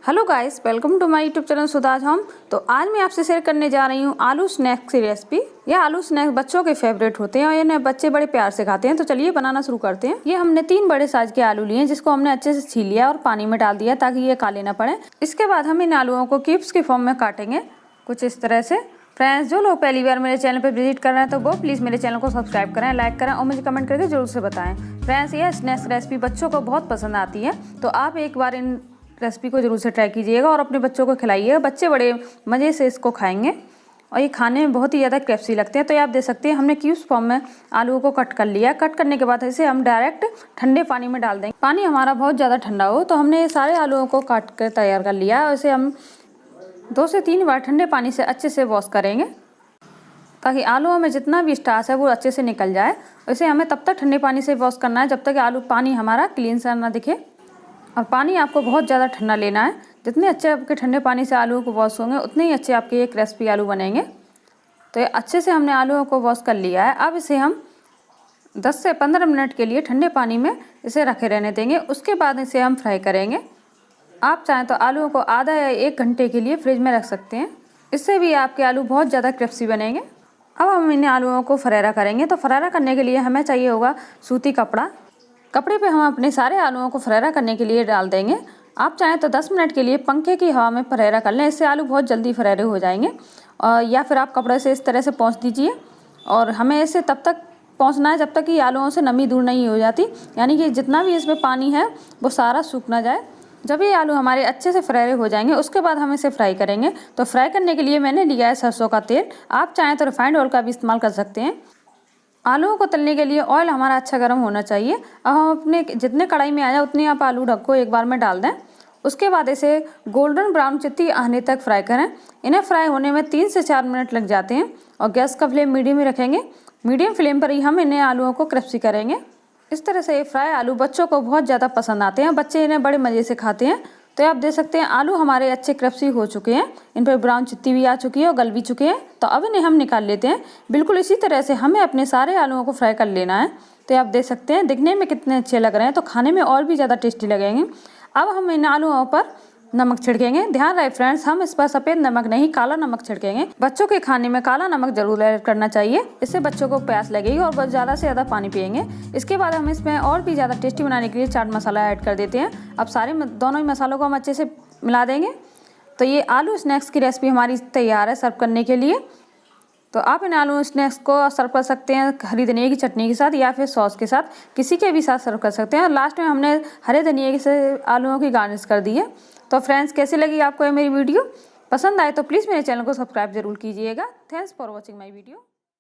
Hello guys, welcome to my YouTube channel Sudha's home. तो आज मैं आपसे शेयर करने जा रही हूँ आलू स्नैक्स की रेसिपी। यह आलू स्नैक्स बच्चों के फेवरेट होते हैं और इन्हें बच्चे बड़े प्यार से खाते हैं। तो चलिए बनाना शुरू करते हैं। ये हमने 3 बड़े साइज के आलू लिए हैं, जिसको हमने अच्छे से छील लिया और पानी में डाल दिया ताकि ये काले ना पड़े। इसके बाद हम इन आलूओं को क्यूब्स के फॉर्म में काटेंगे, कुछ इस तरह से। फ्रेंड्स, जो लोग पहली बार मेरे चैनल पर विजिट कर रहे हैं तो वो प्लीज़ मेरे चैनल को सब्सक्राइब करें, लाइक करें और मुझे कमेंट करके जरूर से बताएं। फ्रेंड्स, यह स्नैक्स रेसिपी बच्चों को बहुत पसंद आती है, तो आप एक बार इन रेसिपी को जरूर से ट्राई कीजिएगा और अपने बच्चों को खिलाइएगा। बच्चे बड़े मज़े से इसको खाएंगे और ये खाने में बहुत ही ज़्यादा क्रिस्पी लगते हैं। तो ये आप देख सकते हैं, हमने क्यूब्स फॉर्म में आलूओं को कट कर लिया। कट करने के बाद इसे हम डायरेक्ट ठंडे पानी में डाल देंगे। पानी हमारा बहुत ज़्यादा ठंडा हो। तो हमने ये सारे आलूओं को काट कर तैयार कर लिया और इसे हम 2 से 3 बार ठंडे पानी से अच्छे से वॉश करेंगे ताकि आलूओं में जितना भी स्टार्च है वो अच्छे से निकल जाए। इसे हमें तब तक ठंडे पानी से वॉश करना है जब तक आलू पानी हमारा क्लीन सा ना दिखे। और पानी आपको बहुत ज़्यादा ठंडा लेना है। जितने अच्छे आपके ठंडे पानी से आलू को वॉश होंगे उतने ही अच्छे आपके ये क्रिस्पी आलू बनेंगे। तो ये अच्छे से हमने आलूओं को वॉश कर लिया है। अब इसे हम 10 से 15 मिनट के लिए ठंडे पानी में इसे रखे रहने देंगे। उसके बाद इसे हम फ्राई करेंगे। आप चाहें तो आलूओं को आधा या 1 घंटे के लिए फ्रिज में रख सकते हैं। इससे भी आपके आलू बहुत ज़्यादा क्रिस्पी बनेंगे। अब हम इन आलूओं को फरारा करेंगे। तो फरारा करने के लिए हमें चाहिए होगा सूती कपड़ा। कपड़े पे हम अपने सारे आलूओं को फरारा करने के लिए डाल देंगे। आप चाहें तो 10 मिनट के लिए पंखे की हवा में फरारा कर लें, इससे आलू बहुत जल्दी फरारे हो जाएंगे। और या फिर आप कपड़े से इस तरह से पोंछ दीजिए। और हमें इसे तब तक पोंछना है जब तक कि आलूओं से नमी दूर नहीं हो जाती, यानी कि जितना भी इसमें पानी है वो सारा सूख ना जाए। जब ये आलू हमारे अच्छे से फ्राई हो जाएंगे उसके बाद हम इसे फ्राई करेंगे। तो फ्राई करने के लिए मैंने लिया है सरसों का तेल। आप चाहें तो रिफाइंड ऑयल का भी इस्तेमाल कर सकते हैं। आलूओं को तलने के लिए ऑयल हमारा अच्छा गर्म होना चाहिए। अब हम अपने जितने कढ़ाई में आ जाए उतने आप आलू ढक्को एक बार में डाल दें। उसके बाद इसे गोल्डन ब्राउन चित्ती आने तक फ्राई करें। इन्हें फ्राई होने में 3 से 4 मिनट लग जाते हैं और गैस का फ्लेम मीडियम ही रखेंगे। मीडियम फ्लेम पर ही हम इन्हें आलूओं को क्रिस्पी करेंगे। इस तरह से ये फ्राई आलू बच्चों को बहुत ज़्यादा पसंद आते हैं। बच्चे इन्हें बड़े मज़े से खाते हैं। तो आप देख सकते हैं आलू हमारे अच्छे क्रिस्पी हो चुके हैं। इन पर ब्राउन चित्ती भी आ चुकी है और गल भी चुके हैं। तो अब इन्हें हम निकाल लेते हैं। बिल्कुल इसी तरह से हमें अपने सारे आलूओं को फ्राई कर लेना है। तो आप देख सकते हैं दिखने में कितने अच्छे लग रहे हैं, तो खाने में और भी ज़्यादा टेस्टी लगेंगे। अब हम इन आलूओं पर नमक छिड़केंगे। ध्यान रहे फ्रेंड्स, हम इस पर सफ़ेद नमक नहीं काला नमक छिड़केंगे। बच्चों के खाने में काला नमक जरूर ऐड करना चाहिए, इससे बच्चों को प्यास लगेगी और बहुत ज़्यादा से ज़्यादा पानी पिएंगे। इसके बाद हम इसमें और भी ज़्यादा टेस्टी बनाने के लिए चाट मसाला ऐड कर देते हैं। अब सारे दोनों ही मसालों को हम अच्छे से मिला देंगे। तो ये आलू स्नैक्स की रेसिपी हमारी तैयार है सर्व करने के लिए। तो आप इन आलू स्नैक्स को सर्व कर सकते हैं हरी धनिया की चटनी के साथ या फिर सॉस के साथ, किसी के भी साथ सर्व कर सकते हैं। और लास्ट में हमने हरे धनिया से आलूओं की गार्निश कर दी है। तो फ्रेंड्स, कैसी लगी आपको ये मेरी वीडियो? पसंद आए तो प्लीज़ मेरे चैनल को सब्सक्राइब जरूर कीजिएगा। Thanks for watching my video.